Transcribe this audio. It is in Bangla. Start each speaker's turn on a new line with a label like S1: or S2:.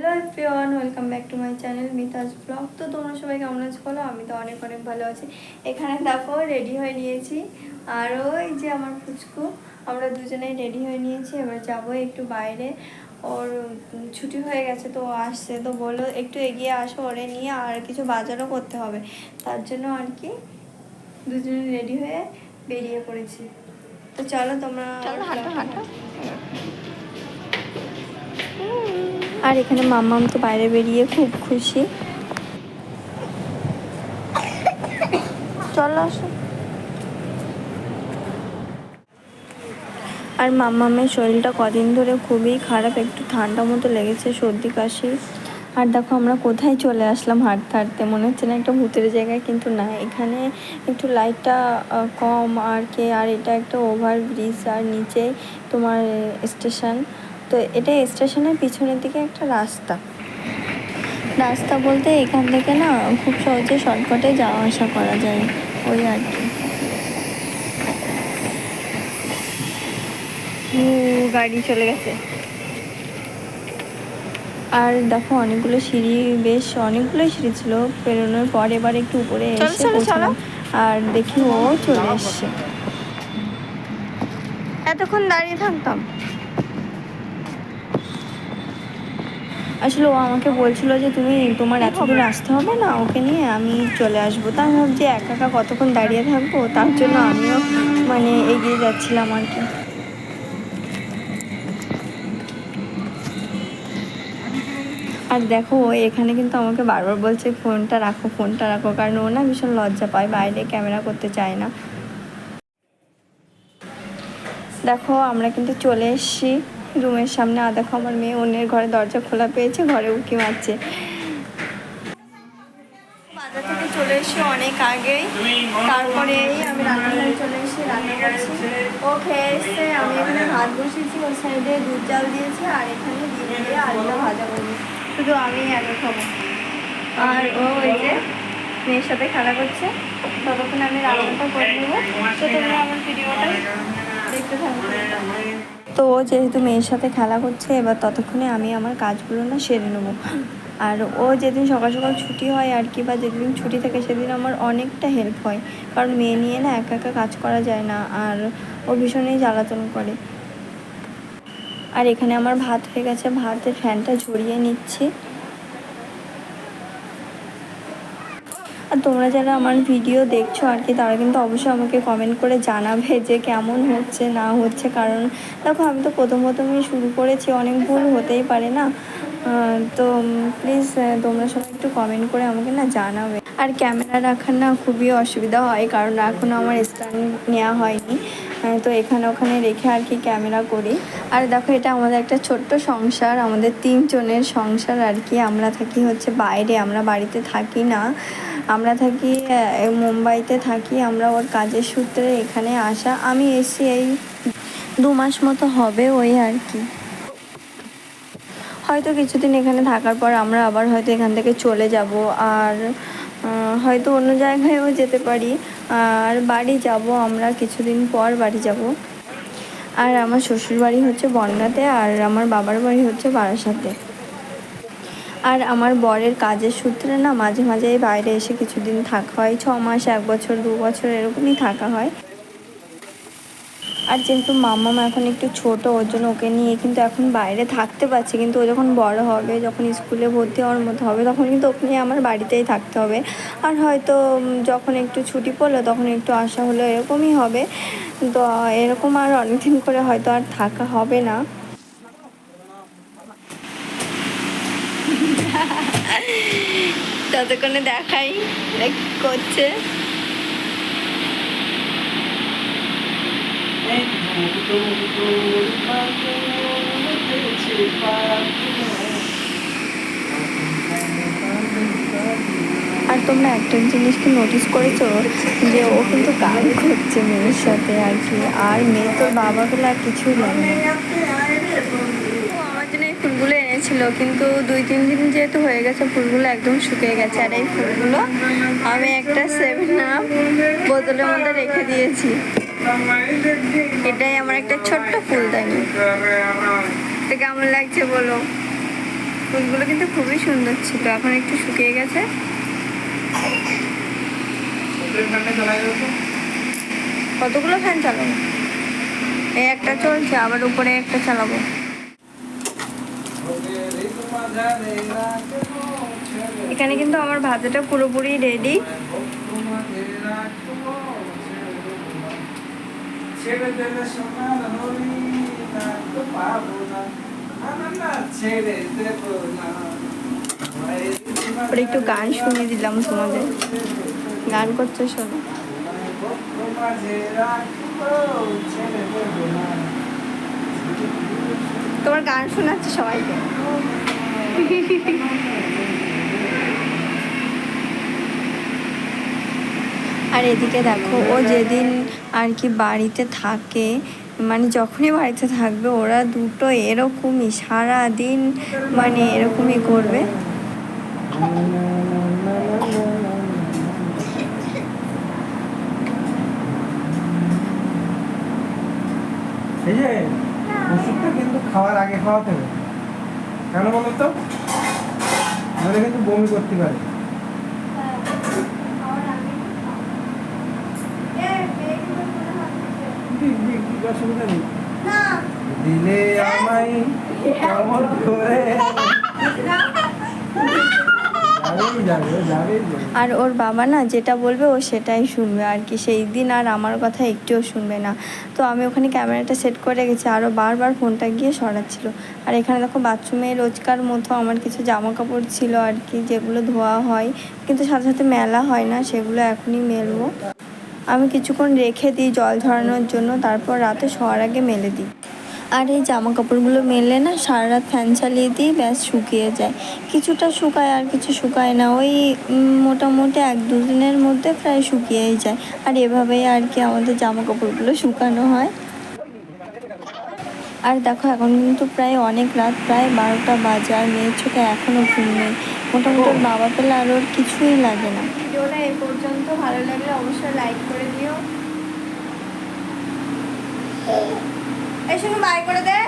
S1: Hello everyone, welcome back to my channel Mita's vlog. তো তোমরা সবাই কেমন আছো বলো? আমি তো অনেক অনেক ভালো আছি। এখানে দেখো রেডি হয়ে নিয়েছি, আর ওই যে আমার ফুচকু, আমরা দুজনেই রেডি হয়ে নিয়েছি। এবার যাবো একটু বাইরে, ওর ছুটি হয়ে গেছে তো আসছে, তো বললো একটু এগিয়ে আসো ওরে নিয়ে, আর কিছু বাজারও করতে হবে, তার জন্য আর কি দুজনে রেডি হয়ে বেরিয়ে পড়েছি। তো চলো তোমরা হাঁটো হাঁটো। আর এখানে মাম্মাম তো বাইরে বেরিয়ে খুব খুশি। চলো আসো। আর মাম্মামের শরীরটা কদিন ধরে খুবই খারাপ, একটু ঠান্ডা মতো লেগেছে, সর্দি কাশি। আর দেখো আমরা কোথায় চলে আসলাম হাঁটতে হাঁটতে, মনে হচ্ছে না একটা ভূতের জায়গায়, কিন্তু না, এখানে একটু লাইটটা কম আর কি। আর এটা একটা ওভার ব্রিজ, আর নিচে তোমার স্টেশন। তো এটা স্টেশনের পিছনের দিকে একটা রাস্তা। রাস্তা বলতে এখান থেকে না খুব সহজে শর্টকাটে যাওয়া আসা করা যায়, ওই আর কি। গাড়ি চলে গেছে। আর দেখো অনেকগুলো সিঁড়ি, বেশ অনেকগুলো সিঁড়ি ছিল পেরোনোর পর। এবার একটু উপরে এসে পৌঁছালাম, আর দেখি ও চলে এসছে। এতক্ষণ দাঁড়িয়ে থাকতাম। আসলে ও আমাকে বলছিল যে তোমার এত দূর আসতে হবে না, ওকে নিয়ে আমি চলে আসবো। তাই ভাবছি একা একা কতক্ষণ দাঁড়িয়ে থাকবো, তার জন্য আমিও মানে এগিয়ে যাচ্ছিলাম আর কি। আর দেখো ও এখানে কিন্তু আমাকে বারবার বলছে ফোনটা রাখো, ফোনটা রাখো, কারণ ও না ভীষণ লজ্জা পায়, বাইরে ক্যামেরা করতে চায় না। দেখো আমরা কিন্তু চলে এসেছি রুমের সামনে। আর দেখো আমার মেয়ে অন্যের ঘরে দরজা খোলা পেয়েছে, ঘরে উঁকি মারছে। বাজার থেকে চলে এসেছি অনেক আগেই, তারপরে আমি রান্নাঘরে চলে এসেছি, রান্না করছি। ও খেয়ে এসছে, আমি এখানে ভাত বসিয়েছি, ওর সাইডে দুধ জাল দিয়েছি, আর এখানে ডিম দিয়ে আলুটা ভাজা করবো, শুধু আমি একা খাবো। আর ও ওই যে মেয়ের সাথে খেলা করছে, ততক্ষণ আমি রান্নাটা করে নেবো। তো তোমরা আমার ভিডিওটা দেখতে থাকবে। তো ও যেহেতু মেয়ের সাথে খেলা করছে, এবার ততক্ষণে আমি আমার কাজগুলো না সেরে নেবো। আর ও যেদিন সকাল সকাল ছুটি হয় আর কি, বা যেদিন ছুটি থাকে সেদিন আমার অনেকটা হেল্প হয়, কারণ মেয়ে নিয়ে না একা একা কাজ করা যায় না, আর ও ভীষণই জ্বালাতন করে। আর এখানে আমার ভাত হয়ে গেছে, ভাতের ফ্যানটা ঝরিয়ে নিচ্ছি। আর তোমরা যারা আমার ভিডিও দেখছো আর কি, তারা কিন্তু অবশ্যই আমাকে কমেন্ট করে জানাবে যে কেমন হচ্ছে না হচ্ছে, কারণ দেখো আমি তো প্রথমই শুরু করেছি, অনেক ভুল হতেই পারে না। তো প্লিজ তোমরা সবাই একটু কমেন্ট করে আমাকে না জানাবে। আর ক্যামেরা রাখার না খুবই অসুবিধা হয়, কারণ এখনও আমার স্ট্যান্ড নেওয়া হয়নি, তো এখানে ওখানে রেখে আর কি ক্যামেরা করি। আর দেখো এটা আমাদের একটা ছোট্ট সংসার, আমাদের 3 জনের সংসার আর কি। আমরা থাকি হচ্ছে বাইরে, আমরা বাড়িতে থাকি না, আমরা থাকি মুম্বাইতে থাকি। আমরা ওর কাজের সূত্রে এখানে আসা, আমি এসি এই 2 মাস মতো হবে, ওই আর কি। হয়তো কিছুদিন এখানে থাকার পর আমরা আবার হয়তো এখান থেকে চলে যাব, আর হয়তো অন্য জায়গায়ও যেতে পারি। আর বাড়ি যাব আমরা কিছুদিন পর, বাড়ি যাব। আর আমার শ্বশুর বাড়ি হচ্ছে বনগাঁতে, আর আমার বাবার বাড়ি হচ্ছে বারাসাতে। আর আমার বরের কাজের সূত্রে না মাঝে মাঝে বাইরে এসে কিছুদিন থাকা হয়, 6 মাস, 1 বছর, 2 বছর এরকমই থাকা হয়। আর যেহেতু মাম্মাম এখন একটু ছোট, ওর জন্য ওকে নিয়ে কিন্তু এখন বাইরে থাকতে পারছি, কিন্তু ও যখন বড় হবে, যখন স্কুলে ভর্তি হওয়ার মতো হবে, তখন কিন্তু ওকে নিয়ে আমার বাড়িতেই থাকতে হবে। আর হয়তো যখন একটু ছুটি পড়লো তখন একটু আসা হলো, এরকমই হবে। তো এরকম আর অনেকদিন করে হয়তো আর থাকা হবে না। ততক্ষণে দেখাই করছে। আর তোমরা একটা জিনিস কি নোটিস করেছো, যে ও কিন্তু গান করছে মেয়ের সাথে আর কি, আর মেয়ে তোর বাবা বলে আর কিছুই লাগে না। আমার জন্য এই ফুলগুলো এনেছিল, কিন্তু 2-3 দিন যেহেতু হয়ে গেছে, ফুলগুলো একদম শুকিয়ে গেছে। আর এই ফুলগুলো আমি একটা 7 আপ বোতলের মধ্যে রেখে দিয়েছি। এটাই আমার একটা ছোট্ট ফুলদানি। তো কেমন লাগছে বলো? ফুলগুলো কিন্তু খুবই সুন্দর ছিল, এখন একটু শুকিয়ে গেছে। কতগুলো ফ্যান চালাবো? এই একটা চলছে, আবার উপরে একটা চালাবো। এখানে কিন্তু আমার ভাজাটা পুরোপুরি রেডি। একটু গান শুনিয়ে দিলাম তোমাদের, গান করছো শোনো। তোমার গান শোনাচ্ছে সবাইকে। আর এদিকে দেখো, ও যেদিন আর কি বাড়িতে থাকে, মানে যখনই বাড়িতে থাকবে ওরা দুটো এরকমই সারাদিন মানে এরকমই করবে।
S2: এই যে ওষুধটা কিন্তু খাওয়ার আগে খাওয়াতে হবে, কেন বলো তো? নাহলে কিন্তু বমি করতে পারে। অসুবিধা নেই, দিলে আমায় কেমন করে।
S1: আর ওর বাবা না যেটা বলবে ও সেটাই শুনবে আর কি, সেই দিন আর আমার কথা একটুও শুনবে না। তো আমি ওখানে ক্যামেরাটা সেট করে গেছি, আরও বারবার ফোনটা গিয়ে সরাচ্ছিল। আর এখানে দেখো বাথরুমে রোজকার মতো আমার কিছু জামা কাপড় ছিল আর কি, যেগুলো ধোয়া হয় কিন্তু সাথে সাথে মেলা হয় না, সেগুলো এখনই মেলবো। আমি কিছুক্ষণ রেখে দিই জল ঝরানোর জন্য, তারপর রাতে শোয়ার আগে মেলে দিই। আর এই জামা কাপড়গুলো মেললে না সারা রাত ফ্যান চালিয়ে দিই, ব্যাস শুকিয়ে যায়। কিছুটা শুকায় আর কিছু শুকায় না, ওই মোটামুটি 1-2 দিনের মধ্যে প্রায় শুকিয়েই যায়। আর এভাবেই আর কি আমাদের জামা কাপড়গুলো শুকানো হয়। আর দেখো এখন কিন্তু প্রায় অনেক রাত, প্রায় 12টা বাজে, আর মেয়ের চোখে এখনও ঘুম নেই। মোটামুটি ওর বাবা পেলে আর ওর কিছুই লাগে না। ভিডিওটা এই পর্যন্ত, ভালো লাগলে অবশ্যই লাইক করে দিও। এই শুনো, বাই করে দে।